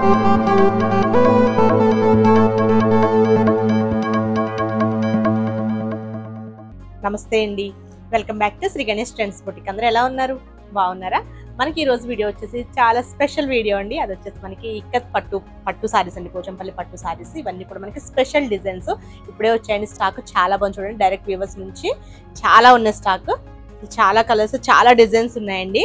నమస్తే అండి, welcome back to Shri Ganesh trends boutique. అందరూ ఎలా ఉన్నారు? బాగున్నారా? మనకి ఈ రోజు వీడియో వచ్చేసి చాలా స్పెషల్ వీడియో అండి. అది వచ్చేసి మనకి ఇక్కత్ పట్టు సారీస్ అండి, పోచంపల్లి పట్టు సారీస్. ఇవన్నీ కూడా మనకి స్పెషల్ డిజైన్స్ ఇప్పుడే వచ్చాయండి. స్టాక్ చాలా బాగుంది చూడండి. డైరెక్ట్ వ్యూవర్స్ నుంచి చాలా ఉన్న స్టాక్, చాలా కలర్స్, చాలా డిజైన్స్ ఉన్నాయండి.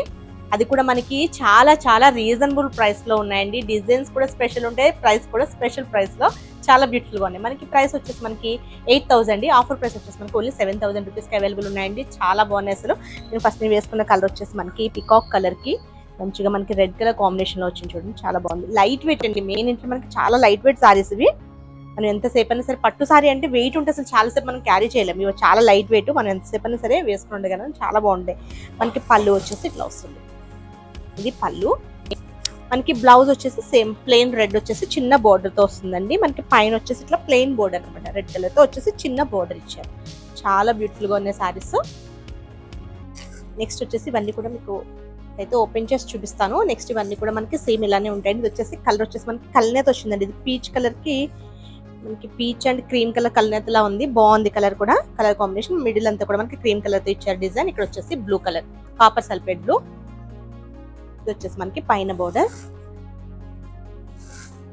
అది కూడా మనకి చాలా చాలా రీజనబుల్ ప్రైస్ లో ఉన్నాయండి. డిజైన్స్ కూడా స్పెషల్ ఉంటాయి, ప్రైస్ కూడా స్పెషల్ ప్రైస్ లో చాలా బ్యూటిఫుల్ గా ఉన్నాయి. మనకి ప్రైస్ వచ్చేసి మనకి 8,000, ఆఫర్ ప్రైస్ వచ్చేసి మనకి ఓన్లీ 7,000 రూపీస్ కి అవైలబుల్ ఉన్నాయండి. చాలా బాగున్నాయి అసలు. నేను ఫస్ట్ నేను వేసుకున్న కలర్ వచ్చేసి మనకి పికాక్ కలర్ కి మంచిగా మనకి రెడ్ కలర్ కాంబినేషన్ లో వచ్చింది చూడండి. చాలా బాగుంది. లైట్ వెయిట్ అండి. మెయిన్ ఏంటంటే మనకి చాలా లైట్ వెయిట్ సారీస్ ఇవి. మనం ఎంతసేపు అయినా సరే, పట్టు సారీ అంటే వెయిట్ ఉంటే అసలు చాలాసేపు మనం క్యారీ చేయలేము. ఇవి చాలా లైట్ వెయిట్, మనం ఎంతసేపు అయినా సరే వేసుకుని ఉండగలం. చాలా బాగుంటాయి. మనకి పళ్ళు వచ్చేసి ఇట్లా వస్తుంది. ఇది పళ్ళు. మనకి బ్లౌజ్ వచ్చేసి సేమ్ ప్లెయిన్ రెడ్ వచ్చేసి చిన్న బోర్డర్ తో వస్తుందండి. మనకి పైన వచ్చేసి ఇట్లా ప్లెయిన్ బోర్డర్ అనమాట, రెడ్ కలర్ తో వచ్చేసి చిన్న బోర్డర్ ఇచ్చారు. చాలా బ్యూటిఫుల్ గా ఉన్నాయి సారీస్. నెక్స్ట్ వచ్చేసి ఇవన్నీ కూడా మీకు అయితే ఓపెన్ చేసి చూపిస్తాను. నెక్స్ట్ ఇవన్నీ కూడా మనకి సేమ్ ఇలానే ఉంటాయండి. ఇది వచ్చేసి కలర్ వచ్చేసి మనకి కల్నేత వచ్చిందండి. ఇది పీచ్ కలర్ కి మనకి పీచ్ అండ్ క్రీమ్ కలర్ కల్నేతలా ఉంది. బాగుంది కలర్ కూడా. కలర్ కాంబినేషన్ మిడిల్ అంతా కూడా మనకి క్రీమ్ కలర్ తో ఇచ్చారు డిజైన్. ఇక్కడ వచ్చేసి blue colour, copper sulphate blue. ఇది వచ్చేసి మనకి పైన బోర్డర్.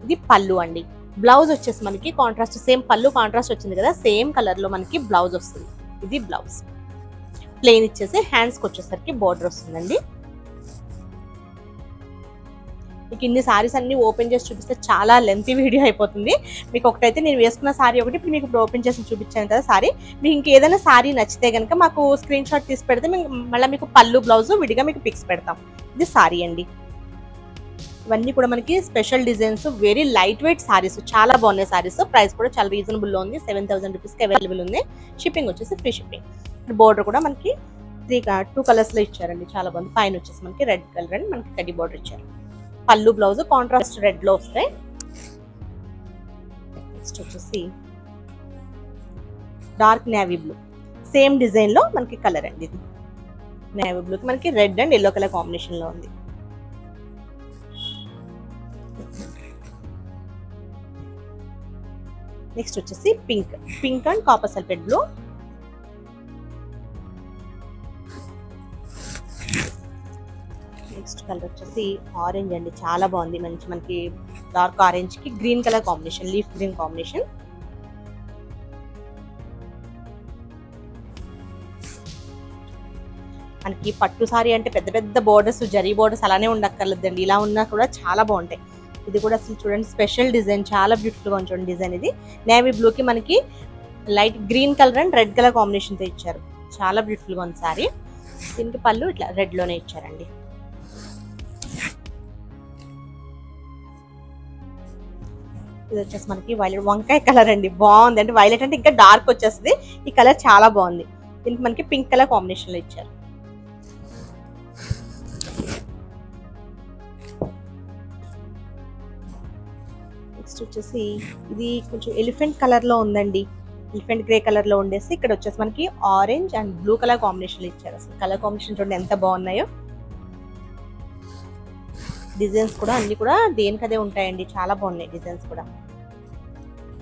ఇది పళ్ళు అండి. బ్లౌజ్ వచ్చేసి మనకి కాంట్రాస్ట్, సేమ్ పళ్ళు కాంట్రాస్ట్ వచ్చింది కదా, సేమ్ కలర్ లో మనకి బ్లౌజ్ వస్తుంది. ఇది బ్లౌజ్. ప్లెయిన్ ఇచ్చేసి హ్యాండ్స్ కి వచ్చేసరికి బోర్డర్ వస్తుందండి. మీకు ఇన్ని సారీస్ అన్ని ఓపెన్ చేసి చూపిస్తే చాలా లెంతీ వీడియో అయిపోతుంది. మీకు ఒకటైతే నేను వేసుకున్న సారీ ఒకటి ఇప్పుడు మీకు ఓపెన్ చేసి చూపించాను కదా సారీ. మీకు ఇంకేదైనా సారీ నచ్చితే కనుక మాకు స్క్రీన్ షాట్ తీసి పెడితే మళ్ళీ మీకు పళ్ళు బ్లౌజ్ విడిగా మీకు పిక్స్ పెడతాం. ఇది సారీ అండి. ఇవన్నీ కూడా మనకి special designs, very light weight saris, చాలా బాగున్నాయి సారీస్. ప్రైస్ కూడా చాలా రీజనబుల్ లో ఉంది. 7,000 రూపీస్ కి అవైలబుల్ ఉంది. షిప్పింగ్ వచ్చేసి ఫ్రీ షిప్పింగ్. బోర్డర్ కూడా మనకి 2 కలర్స్ లో ఇచ్చారండి. చాలా బాగుంది. పైన వచ్చేసి మనకి రెడ్ కలర్ అండ్ మనకి కడ్డీ బోర్డర్ ఇచ్చారు. పళ్ళు బ్లౌజ్ కాంట్రాస్ట్ రెడ్ లో వస్తాయి. నెక్స్ట్ వచ్చేసి dark navy blue, same design లో మనకి కలర్ అండి. ఇది నేవీ బ్లూ కి మనకి red and yellow colour combination లో ఉంది. నెక్స్ట్ వచ్చేసి pink and copper sulphate blue. Next colour వచ్చేసి ఆరెంజ్ అండి. చాలా బాగుంది. మంచి మనకి డార్క్ ఆరెంజ్ కి green colour combination, leaf green combination. మనకి పట్టు సారీ అంటే పెద్ద పెద్ద బోర్డర్స్, జరీ బోర్డర్స్ అలానే ఉండక్కర్లేదండి. ఇలా ఉన్నా కూడా చాలా బాగుంటాయి. ఇది కూడా అసలు చూడండి స్పెషల్ డిజైన్, చాలా బ్యూటిఫుల్ గా చూడండి డిజైన్. ఇది నేవీ బ్లూ కి మనకి light green colour and red colour combination తో ఇచ్చారు. చాలా బ్యూటిఫుల్ గా ఉంది సారీ. దీనికి పళ్ళు ఇట్లా రెడ్ లోనే ఇచ్చారండి. ఇది వచ్చేసి మనకి వైలెట్ వంకాయ కలర్ అండి. బాగుంది. అంటే వైలెట్ అంటే ఇంకా డార్క్ వచ్చేస్తుంది. ఈ కలర్ చాలా బాగుంది. దీనికి మనకి పింక్ కలర్ కాంబినేషన్ లో ఇచ్చారు. నెక్స్ట్ వచ్చేసి ఇది కొంచెం ఎలిఫెంట్ కలర్ లో ఉందండి. ఎలిఫెంట్ గ్రే కలర్ లో ఉండేసి ఇక్కడ వచ్చేసి మనకి orange and blue colour combination ఇచ్చారు. అసలు కలర్ కాంబినేషన్ చూడండి ఎంత బాగున్నాయో. డిజైన్స్ కూడా అన్ని కూడా దేనికదే ఉంటాయండి. చాలా బాగున్నాయి డిజైన్స్ కూడా.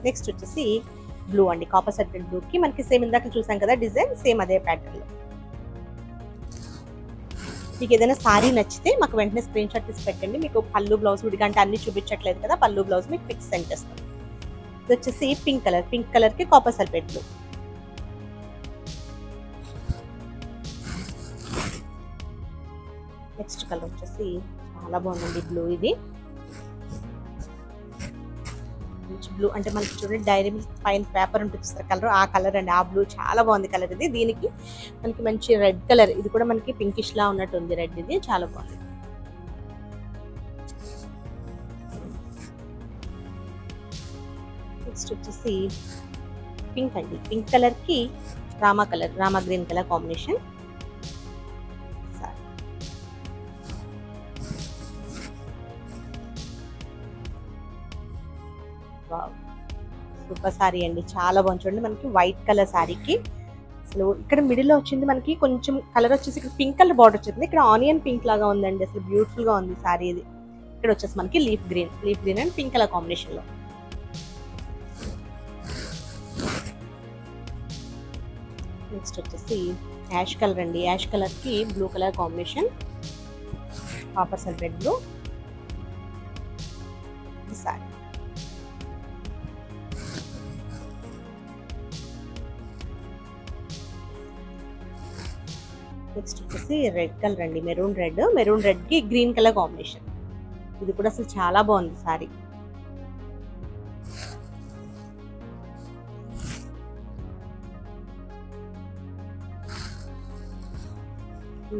నెక్స్ట్ వచ్చేసి బ్లూ అండి. కాపర్ సల్ఫేట్ బ్లూ కి మనకి సేమ్ ఇందాక చూసాం కదా డిజైన్, సేమ్ అదే ప్యాటర్న్ లో. మీకు ఏదైనా సారీ నచ్చితే మాకు వెంటనే స్క్రీన్ షాట్ తీసి పెట్టండి. మీకు పళ్ళు బ్లౌజ్ విడిగా అంటే అన్ని చూపించట్లేదు కదా, పళ్ళు బ్లౌజ్ మీకు పిక్స్ సెండ్ చేస్తాం. ఇది వచ్చేసి పింక్ కలర్ కి copper sulphate blue. Next colour వచ్చేసి చాలా బాగుందండి బ్లూ. ఇది బ్లూ అంటే మనకి చూడండి డైరీ మిల్క్ పైన పేపర్ ఉంటుంది సార్ కలర్, ఆ కలర్ అండి. ఆ బ్లూ చాలా బాగుంది కలర్ ఇది. దీనికి మనకి మంచి రెడ్ కలర్, ఇది కూడా మనకి పింకిష్ లా ఉన్నట్టు ఉంది రెడ్. ఇది చాలా బాగుంది. నెక్స్ట్ వచ్చేసి పింక్ అండి. పింక్ కలర్ కి Rama green colour combination. Super sorry అండి. చాలా బాగుంది చూడండి. మనకి వైట్ కలర్ సారీకి అసలు ఇక్కడ మిడిల్ లో వచ్చింది మనకి కొంచెం కలర్ వచ్చేసి ఇక్కడ పింక్ కలర్ బార్డర్ వచ్చింది. ఇక్కడ ఆనియన్ పింక్ లాగా ఉందండి. అసలు బ్యూటిఫుల్ గా ఉంది సారీ. ఇది ఇక్కడ వచ్చేసి మనకి leaf green and pink colour combination లో. నెక్స్ట్ వచ్చేసి యాష్ కలర్ అండి. యాష్ కలర్ కి blue colour combination, copper sulphate blue. Sorry next వచ్చేసి రెడ్ కలర్ అండి. మెరూన్ రెడ్ కి గ్రీన్ కలర్ కాంబినేషన్. ఇది కూడా అసలు చాలా బాగుంది సారీ.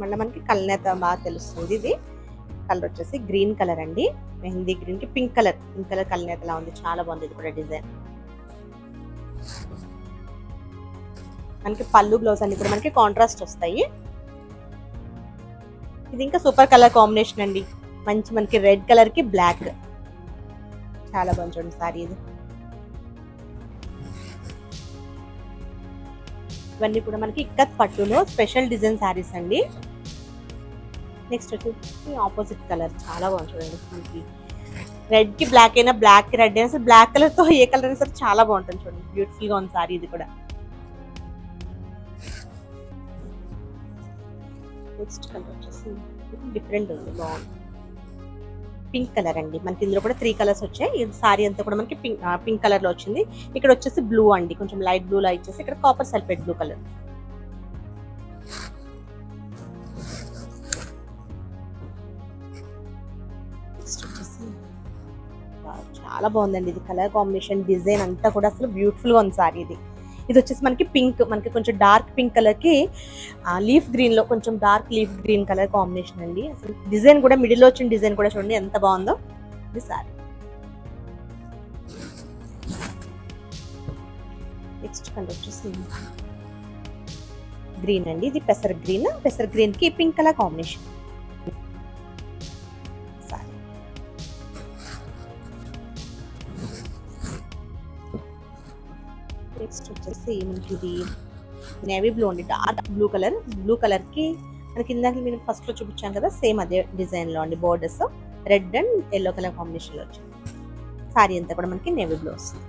మళ్ళీ మనకి కల్నేత బాగా తెలుస్తుంది. ఇది కలర్ వచ్చేసి గ్రీన్ కలర్ అండి. మెహందీ గ్రీన్ కి పింక్ కలర్ కల్నేతలా ఉంది. చాలా బాగుంది ఇది కూడా డిజైన్. మనకి పళ్ళు బ్లౌజ్ అన్ని కూడా మనకి కాంట్రాస్ట్ వస్తాయి. ఇది ఇంకా సూపర్ కలర్ కాంబినేషన్ అండి. మంచి మనకి రెడ్ కలర్ కి బ్లాక్, చాలా బాగుంది చూడండి సారీ ఇది. ఇవన్నీ కూడా మనకి ఇక్కత్ పట్టులో స్పెషల్ డిజైన్ సారీస్ అండి. నెక్స్ట్ వచ్చేసి ఆపోజిట్ కలర్ చాలా బాగుంది చూడండి. మనకి రెడ్ కి బ్లాక్ అయినా, బ్లాక్ కి రెడ్ అయినా, బ్లాక్ కలర్ తో ఏ కలర్ అయినా సరే చాలా బాగుంటుంది చూడండి. బ్యూటిఫుల్ గా ఉంది సారీ ఇది కూడా. నెక్స్ట్ కలర్ వచ్చేసి డిఫరెంట్ ఉంది, బాగుంది. పింక్ కలర్ అండి. మనకి ఇందులో కూడా 3 కలర్స్ వచ్చాయి. ఈ సారీ అంతా కూడా మనకి పింక్ కలర్ లో వచ్చింది. ఇక్కడ వచ్చేసి బ్లూ అండి, కొంచెం లైట్ బ్లూ లా ఇచ్చేసి ఇక్కడ copper sulphate blue colour. Next వచ్చేసి చాలా బాగుందండి ఇది కలర్ కాంబినేషన్. డిజైన్ అంతా కూడా అసలు బ్యూటిఫుల్ గా ఉంది సారీ ఇది. ఇది వచ్చేసి మనకి పింక్, మనకి కొంచెం డార్క్ పింక్ కలర్ కి లీఫ్ గ్రీన్ లో కొంచెం dark leaf green colour combination అండి. అసలు డిజైన్ కూడా మిడిల్ లో వచ్చిన డిజైన్ కూడా చూడండి ఎంత బాగుందో ఇది సారీ. నెక్స్ట్ కలర్ వచ్చేసి గ్రీన్ అండి. ఇది పెసర్ గ్రీన్ కి pink colour combination sorry. Next వచ్చేసి మనకి ఇది నేవీ బ్లూ అండి. డార్క్ బ్లూ కలర్ కి మనకి ఇందాక నేను ఫస్ట్ లో చూపించాను కదా, సేమ్ అదే డిజైన్ లో అండి. Borders red and yellow colour combination లో వచ్చింది. సారీ అంతా కూడా మనకి నేవీ బ్లూ వస్తుంది.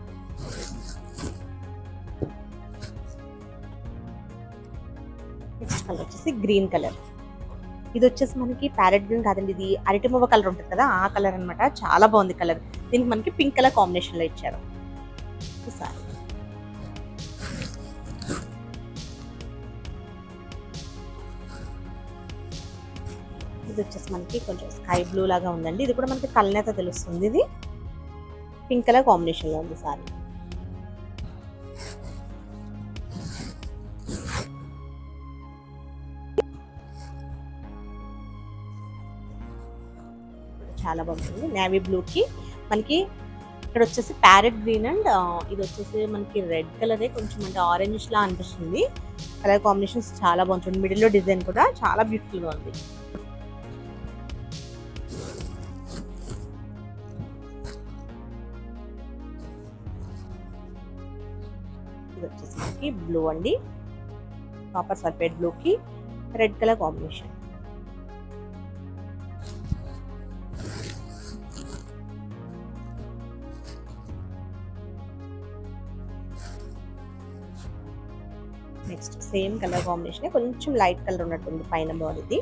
నెక్స్ట్ కలర్ వచ్చేసి గ్రీన్ కలర్. ఇది వచ్చేసి మనకి ప్యారెట్ గ్రీన్ కాదండి, ఇది అరటిమువ్వ కలర్ ఉంటుంది కదా, ఆ కలర్ అనమాట. చాలా బాగుంది కలర్. దీనికి మనకి పింక్ కలర్ కాంబినేషన్ లో ఇచ్చారు. సారీ ఇది వచ్చేసి మనకి కొంచెం స్కై బ్లూ లాగా ఉందండి. ఇది కూడా మనకి కల్నేత తెలుస్తుంది. ఇది పింక్ కలర్ కాంబినేషన్ లో ఉంది సారీ. చాలా బాగుంటుంది. నేవీ బ్లూ కి మనకి ఇక్కడ వచ్చేసి ప్యారెట్ గ్రీన్ అండ్ ఇది వచ్చేసి మనకి రెడ్ కలరే, కొంచెం అంటే ఆరెంజ్ లా అనిపిస్తుంది. కలర్ కాంబినేషన్స్ చాలా బాగుంటుంది. మిడిల్ లో డిజైన్ కూడా చాలా బ్యూటిఫుల్ గా ఉంది. ఇది వచ్చేసి మనకి బ్లూ అండి. కాపర్ సల్ఫేట్ బ్లూ కి red colour combination. Next same colour combination, కొంచెం లైట్ కలర్ ఉన్నట్టుంది పైన బాడీది.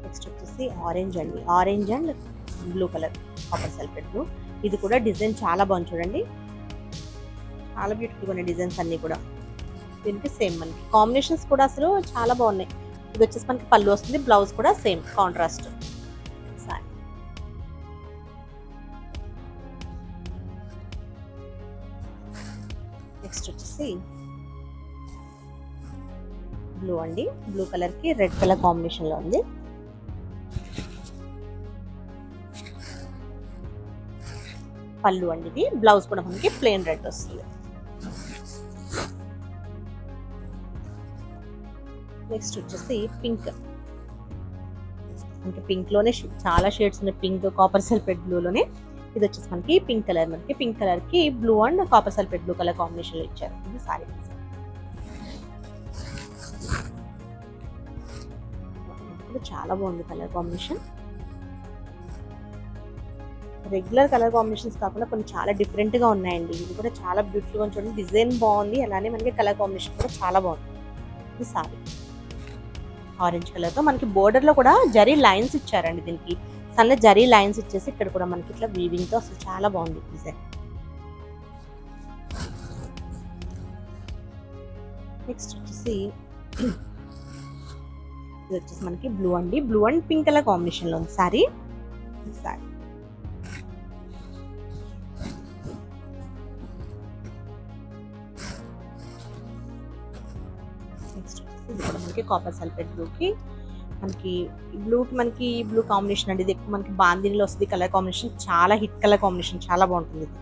నెక్స్ట్ వచ్చేసి ఆరెంజ్ అండి. Orange and blue colour, copper sulphate blue. ఇది కూడా డిజైన్ చాలా బాగుంది చూడండి. చాలా బ్యూటిఫుల్గా ఉన్నాయి డిజైన్స్ అన్ని కూడా. దీనికి సేమ్ మనకి కాంబినేషన్స్ కూడా అసలు చాలా బాగున్నాయి. ఇది వచ్చేసి మనకి పళ్ళు వస్తుంది, బ్లౌజ్ కూడా సేమ్ కాంట్రాస్ట్. నెక్స్ట్ వచ్చేసి బ్లూ అండి. బ్లూ కలర్ కి రెడ్ కలర్ కాంబినేషన్ లో ఉంది. పళ్ళు అండి ఇది. బ్లౌజ్ కూడా మనకి ప్లెయిన్ రెడ్ వస్తుంది. నెక్స్ట్ వచ్చేసి పింక్. మనకి పింక్ లోనే చాలా షేడ్స్ ఉన్నాయి. పింక్, కాపర్ సల్ఫేట్ బ్లూ లోనే. ఇది వచ్చేసి మనకి పింక్ కలర్, మనకి పింక్ కలర్ కి blue and copper sulphate blue colour combination లో ఇచ్చారు. ఇది సారీ చాలా బాగుంది colour combination. Regular colour combinations కాకుండా కొన్ని చాలా డిఫరెంట్ గా ఉన్నాయండి. ఇది కూడా చాలా బ్యూటిఫుల్ గా చూడండి, డిజైన్ బాగుంది, అలానే మనకి కలర్ కాంబినేషన్ కూడా చాలా బాగుంది. ఇది సారీ ఆరెంజ్ కలర్ తో మనకి బోర్డర్ లో కూడా జరీ లైన్స్ ఇచ్చారండి. దీనికి సన్న జరీ లైన్స్ ఇచ్చేసి ఇక్కడ కూడా మనకి ఇట్లా వీవింగ్ తో అసలు చాలా బాగుంది డిజైన్. నెక్స్ట్ వచ్చేసి ఇది వచ్చేసి మనకి బ్లూ అండి, blue and pink colour combination లో ఉంది సారీ. సారీ నెక్స్ట్ వచ్చేసి ఇది కూడా మనకి కాపర్ సల్ఫేట్ బ్లూకి మనకి మనకి బ్లూ కాంబినేషన్ అండి. ఇది ఎక్కువ మనకి బాందినిలో వస్తుంది కలర్ కాంబినేషన్, చాలా హిట్ కలర్ కాంబినేషన్, చాలా బాగుంటుంది ఇది.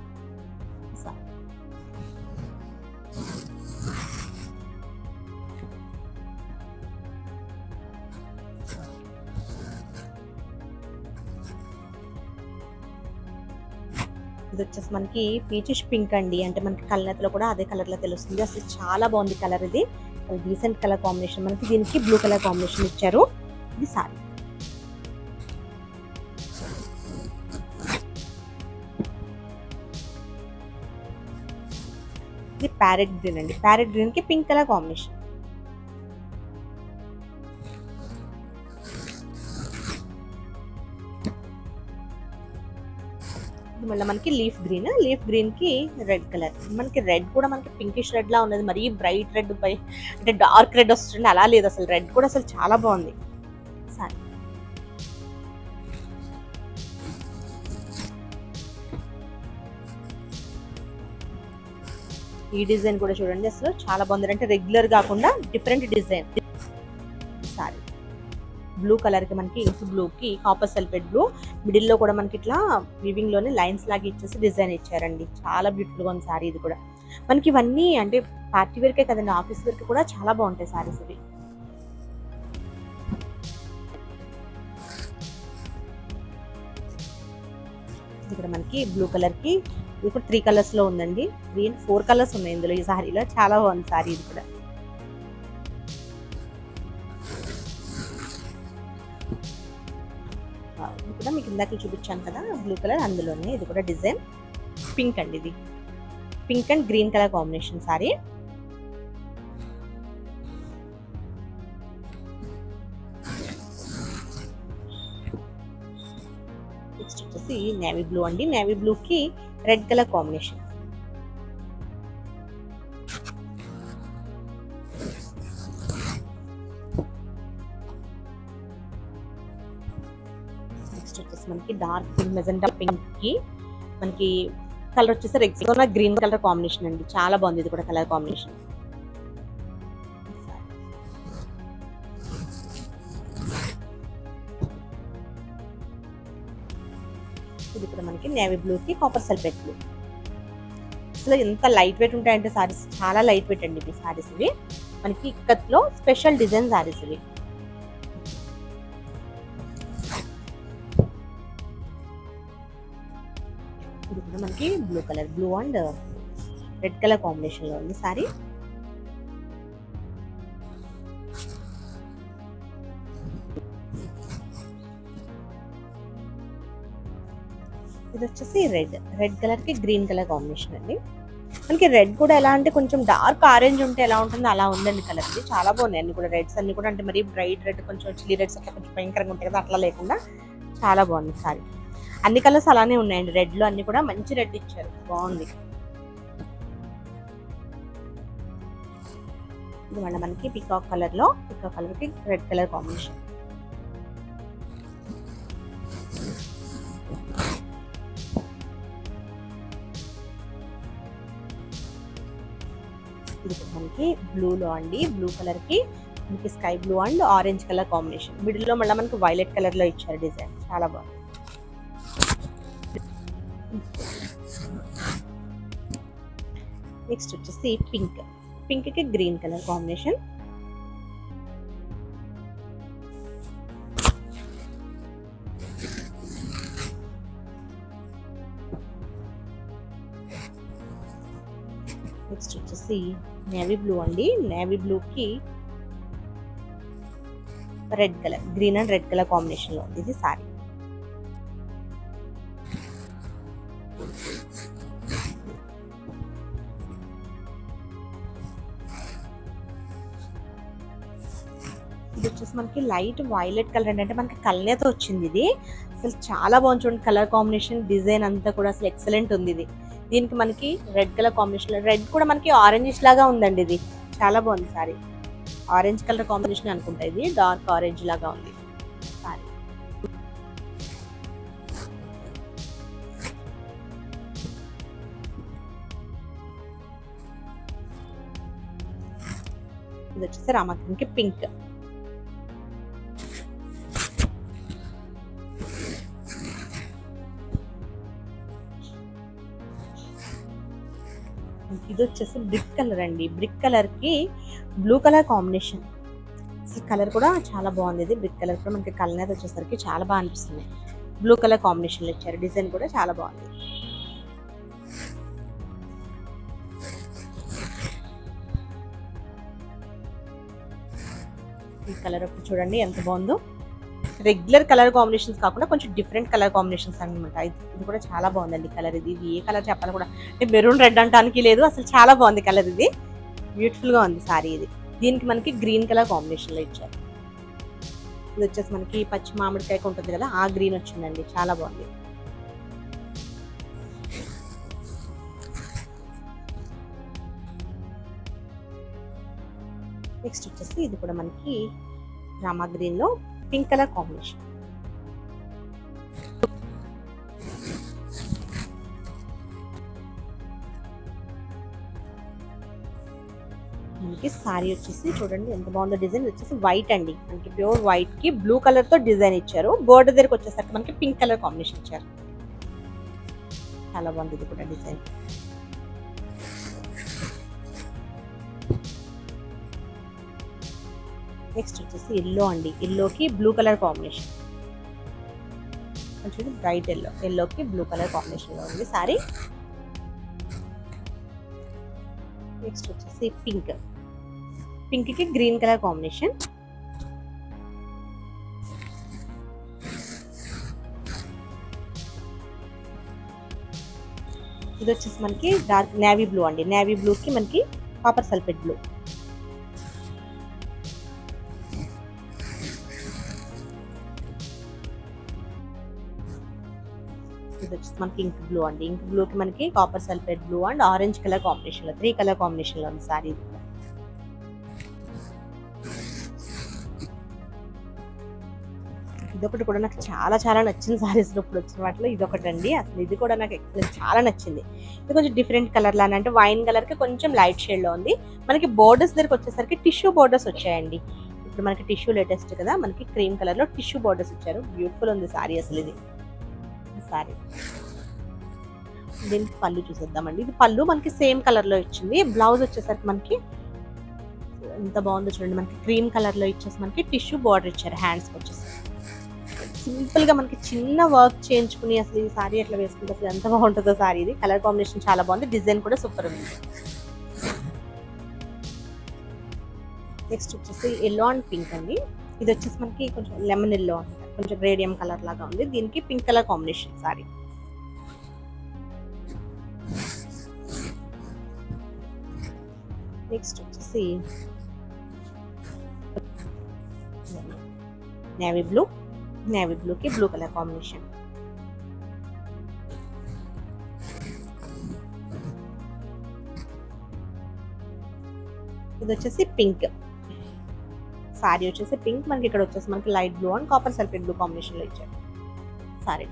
ఇది వచ్చేసి మనకి పీచిష్ పింక్ అండి, అంటే మనకి కలనెతలో కూడా అదే కలర్ లో తెలుస్తుంది. అసలు చాలా బాగుంది కలర్, ఇది డీసెంట్ కలర్ కాంబినేషన్. మనకి దీనికి బ్లూ కలర్ కాంబినేషన్ ఇచ్చారు. ఇది సారీ ఇది ప్యారెట్ గ్రీన్ అండి, ప్యారెట్ గ్రీన్ కి పింక్ కలర్ కాంబినేషన్. మళ్ళీ మనకి లీఫ్ గ్రీన్ కి రెడ్ కలర్. మనకి రెడ్ కూడా మనకి పింకిష్ రెడ్ లా ఉన్నది, మరీ బ్రైట్ రెడ్ పై అంటే డార్క్ రెడ్ వస్తుంది అలా లేదు, అసలు రెడ్ కూడా అసలు చాలా బాగుంది. సరే ఈ డిజైన్ కూడా చూడండి, అసలు చాలా బాగుంది, అంటే రెగ్యులర్ కాకుండా different design. Sorry blue colour కి మనకి ఇంక్ బ్లూ కి కాపర్ సల్ఫేట్ బ్లూ, మిడిల్ లో కూడా మనకి ఇట్లా వీవింగ్ లోనే లైన్స్ లాగా ఇచ్చేసి డిజైన్ ఇచ్చారండి. చాలా బ్యూటిఫుల్ గా ఉంది సారీ. ఇది కూడా మనకి ఇవన్నీ అంటే పార్టీ వేర్ కే కదండి, ఆఫీస్ వేర్ కి కూడా చాలా బాగుంటాయి సారీస్ ఇవి. ఇక్కడ మనకి బ్లూ కలర్ కి ఇది కూడా 3 కలర్స్ లో ఉందండి, 3 and 4 కలర్స్ ఉన్నాయి ఇందులో. ఈ సారీలో చాలా బాగుంది సారీ ఇది కూడా. ఇది కూడా మీకు ఇందాక చూపించాను కదా బ్లూ కలర్, అందులోనే ఇది కూడా డిజైన్ పింక్ అండి. ఇది pink and green colour combination sorry. Next వచ్చేసి నేవీ బ్లూ అండి, నేవీ బ్లూ కి రెడ్ కలర్ కాంబినేషన్. నెక్స్ట్ వచ్చేసి మనకి డార్క్ పింక్ మెజెంటా పింక్ కి మనకి కలర్ వచ్చేసి రెగ్యులర్ గ్రీన్ కలర్ కాంబినేషన్ అండి, చాలా బాగుంది ఇది కూడా కలర్ కాంబినేషన్. ఇది కూడా మనకి నేవీ బ్లూ కి కాపర్ సల్ఫేట్ బ్లూ. అసలు ఎంత లైట్ వెయిట్ ఉంటాయంటే సారీస్, చాలా లైట్ వెయిట్ అండి ఇవి సారీస్. ఇవి మనకి ఇక్కత్ లో స్పెషల్ డిజైన్ సారీస్ ఇవి. ఇది కూడా మనకి blue colour, blue and red colour combination లో ఉంది సారీ. ఇది వచ్చేసి రెడ్ కలర్ కి గ్రీన్ కలర్ కాంబినేషన్ అండి. మనకి రెడ్ కూడా ఎలా అంటే కొంచెం డార్క్ ఆరెంజ్ ఉంటే ఎలా ఉంటుందో అలా ఉందండి కలర్. ఇది చాలా బాగున్నాయి అన్ని కూడా రెడ్స్ అన్ని కూడా, అంటే మరి బ్రైట్ రెడ్ కొంచెం చిల్లీ రెడ్స్ అట్లా కొంచెం భయంకరంగా ఉంటాయి కదా, అట్లా లేకుండా చాలా బాగుంది సారీ. అన్ని కలర్స్ అలానే ఉన్నాయండి, రెడ్ లో అన్ని కూడా మంచి రెడ్ ఇచ్చారు, బాగుంది. ఇది మళ్ళీ మనకి పికాక్ కలర్ లో, పికాక్ కలర్ కి రెడ్ కలర్ కాంబినేషన్. ఇది మనకి బ్లూలో అండి, బ్లూ కలర్ కి మనకి sky blue and orange colour combination. Middle లో మళ్ళీ మనకి వైలెట్ కలర్ లో ఇచ్చారు డిజైన్, చాలా బాగుంది. నెక్స్ట్ వచ్చేసి పింక్ కి గ్రీన్ కలర్ కాంబినేషన్. వచ్చేసి నేవీ బ్లూ అండి. నేవీ బ్లూకి red colour, green and red colour combination లో ఉంది ఇది సారీ. ఇది వచ్చేసి మనకి లైట్ వైలెట్ కలర్ అండి, అంటే మనకి కల్నేతో వచ్చింది ఇది. అసలు చాలా బాగుంది చూడండి, కలర్ కాంబినేషన్, డిజైన్ అంతా కూడా అసలు ఎక్సలెంట్ ఉంది ఇది. దీనికి మనకి రెడ్ కలర్ కాంబినేషన్, రెడ్ కూడా మనకి ఆరెంజ్ లాగా ఉందండి. ఇది చాలా బాగుంది సారీ. ఆరెంజ్ కలర్ కాంబినేషన్ అనుకుంటా, ఇది డార్క్ ఆరెంజ్ లాగా ఉంది సారీ. ఇది వచ్చేసి రామగ్రీన్కి పింక్. ఇది వచ్చేసి బ్రిక్ కలర్ అండి. బ్రిక్ కలర్ కి బ్లూ కలర్ కాంబినేషన్, కలర్ కూడా చాలా బాగుంది. ఇది బ్రిక్ కలర్ కూడా మనకి కలర్ వచ్చేసరికి చాలా బాగా అనిపిస్తుంది. బ్లూ కలర్ కాంబినేషన్ లో ఇచ్చారు, డిజైన్ కూడా చాలా బాగుంది. ఈ కలర్ ఒకటి చూడండి ఎంత బాగుందో. రెగ్యులర్ కలర్ కాంబినేషన్స్ కాకుండా కొంచెం డిఫరెంట్ కలర్ కాంబినేషన్స్ అనమాట. ఇది కూడా చాలా బాగుందండి కలర్. ఇది ఏ కలర్ చెప్పాలి కూడా, అంటే మెరూన్ రెడ్ అంటానికి లేదు, అసలు చాలా బాగుంది కలర్. ఇది బ్యూటిఫుల్ గా ఉంది సారీ. ఇది దీనికి మనకి గ్రీన్ కలర్ కాంబినేషన్ లో ఇచ్చారు. ఇది వచ్చేసి మనకి పచ్చి మామిడికాయ ఉంటుంది కదా, ఆ గ్రీన్ వచ్చిందండి, చాలా బాగుంది. నెక్స్ట్ వచ్చేసి ఇది కూడా మనకి రామా గ్రీన్ లో పింక్ కలర్ కాంబినేషన్. మనకి సారీ వచ్చేసి చూడండి ఎంత బాగుందో. డిజైన్ వచ్చేసి వైట్ అండి, మనకి ప్యూర్ వైట్ కి బ్లూ కలర్ తో డిజైన్ ఇచ్చారు. బోర్డర్ దగ్గరకు వచ్చేసరికి మనకి పింక్ కలర్ కాంబినేషన్ ఇచ్చారు, చాలా బాగుంది ఇది కూడా డిజైన్. నెక్స్ట్ వచ్చేసి ఎల్లో అండి. ఎల్లోకి బ్లూ కలర్ కాంబినేషన్, కొంచెం బ్రైట్ ఎల్లో, ఎల్లోకి బ్లూ కలర్ కాంబినేషన్ లో ఉంది సారీ. నెక్స్ట్ వచ్చేసి పింక్, పింక్ కి గ్రీన్ కలర్ కాంబినేషన్. ఇది వచ్చేసి మనకి డార్క్ నేవీ బ్లూ అండి. నేవీ బ్లూ కి మనకి కాపర్ సల్ఫేట్ బ్లూ. ఇది వచ్చేసి మనకి ఇంక్ బ్లూ అండి. ఇంక్ బ్లూ కి మనకి copper sulphate blue and orange colour combination లో, 3 కలర్ కాంబినేషన్ లో ఉంది సారీ. ఇదొకటి కూడా నాకు చాలా చాలా నచ్చింది సారీస్ లో ఇప్పుడు వచ్చిన వాటిలో ఇదొకటి అండి. అసలు ఇది కూడా నాకు చాలా నచ్చింది. ఇది కొంచెం డిఫరెంట్ కలర్ లానే, అంటే వైన్ కలర్ కి కొంచెం లైట్ షేడ్ లో ఉంది. మనకి బోర్డర్స్ దగ్గరకు వచ్చేసరికి టిష్యూ బోర్డర్స్ వచ్చాయండి. ఇప్పుడు మనకి టిష్యూ లేటెస్ట్ కదా, మనకి క్రీమ్ కలర్ లో టిష్యూ బోర్డర్స్ ఇచ్చారు. బ్యూటిఫుల్ ఉంది సారీ అసలు ఇది సారీ. దీనికి పళ్ళు చూసేద్దామండి. ఇది పళ్ళు మనకి సేమ్ కలర్ లో ఇచ్చింది. బ్లౌజ్ వచ్చేసరికి మనకి ఎంత బాగుందో చూడండి, మనకి క్రీమ్ కలర్ లో ఇచ్చేసి మనకి టిష్యూ బార్డర్ ఇచ్చారు. హ్యాండ్స్ వచ్చేసి సింపుల్ గా మనకి చిన్న వర్క్ చేయించుకుని అసలు ఈ సారీ ఎట్లా వేసుకుంటే అసలు ఎంత బాగుంటుందో సారీ. ఇది కలర్ కాంబినేషన్ చాలా బాగుంది, డిజైన్ కూడా సూపర్ ఉంది. నెక్స్ట్ వచ్చేసి ఎల్లో అండ్ పింక్ అండి. ఇది వచ్చేసి మనకి కొంచెం లెమన్ ఎల్లో అంట, కొంచెం రేడియం కలర్ లాగా ఉంది. దీనికి pink colour combination sorry. Next వచ్చేసి నేవీ బ్లూ, నేవీ బ్లూ కి బ్లూ కలర్ కాంబినేషన్. ఇది వచ్చేసి పింక్ సారీ. వచ్చేసి పింక్, మనకి ఇక్కడ వచ్చేసి మనకి light blue and copper sulphate blue combination లో ఇచ్చారు సారీ.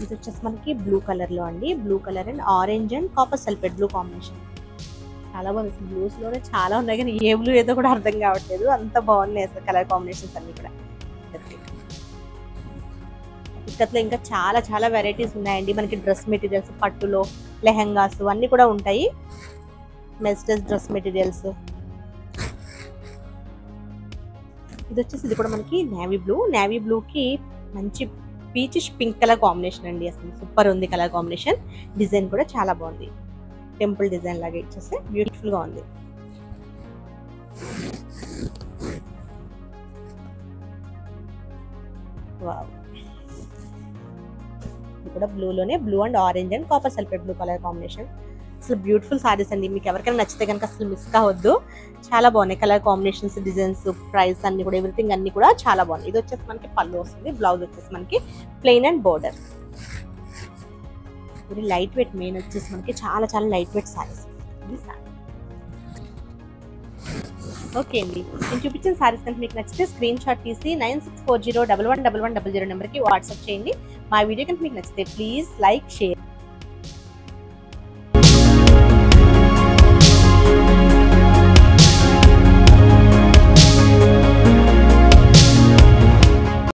ఇది వచ్చేసి మనకి బ్లూ కలర్ లో అండి. Blue colour and orange and copper sulphate blue combination. చాలా బాగుంది. బ్లూస్ లోనే చాలా ఉన్నాయి కానీ ఏ బ్లూ ఏదో కూడా అర్థం కావట్లేదు, అంత బాగున్నాయి అసలు కలర్ కాంబినేషన్స్ అన్ని కూడా. ఇక్కత్లో ఇంకా చాలా చాలా వెరైటీస్ ఉన్నాయండి. మనకి డ్రెస్ మెటీరియల్స్, పట్టులో లెహెంగాస్ అన్ని కూడా ఉంటాయి. మెస్టర్స్ డ్రెస్ మెటీరియల్స్. ఇది వచ్చేసి ఇది కూడా మనకి నేవీ బ్లూ, నేవీ బ్లూ కి మంచి పీచిష్ పింక్ కలర్ కాంబినేషన్ అండి, అసలు సూపర్ ఉంది కలర్ కాంబినేషన్. డిజైన్ కూడా చాలా బాగుంది, టెంపుల్ డిజైన్ లాగా ఇచ్చేస్తే బ్యూటిఫుల్ గా ఉంది. వావ్, ఇది కూడా బ్లూలోనే, blue and orange and copper sulphate blue colour combination. అసలు బ్యూటిఫుల్ సారీస్ అండి, మీకు ఎవరికైనా నచ్చితే కనుక అసలు మిస్ కావద్దు. చాలా బాగున్నాయి కలర్ కాంబినేషన్స్, డిజైన్స్, ప్రైస్ అన్ని కూడా, ఎవ్రీథింగ్ అన్ని కూడా చాలా బాగున్నాయి. ఇది వచ్చేసి మనకి పళ్ళు వస్తుంది, బ్లౌజ్ వచ్చేసి మనకి ప్లెయిన్ అండ్ బోర్డర్. ఇది లైట్ వెయిట్, మెయిన్ వచ్చేసి మనకి చాలా చాలా లైట్ వెయిట్ సారీస్. ఇది సారీ ఓకే అండి. నేను చూపించిన సారీస్ కనుక మీకు నచ్చితే స్క్రీన్ షాట్ తీసి 9640111100 నెంబర్కి వాట్సాప్ చేయండి. మా వీడియో కనుక మీకు నచ్చితే ప్లీజ్ లైక్, షేర్.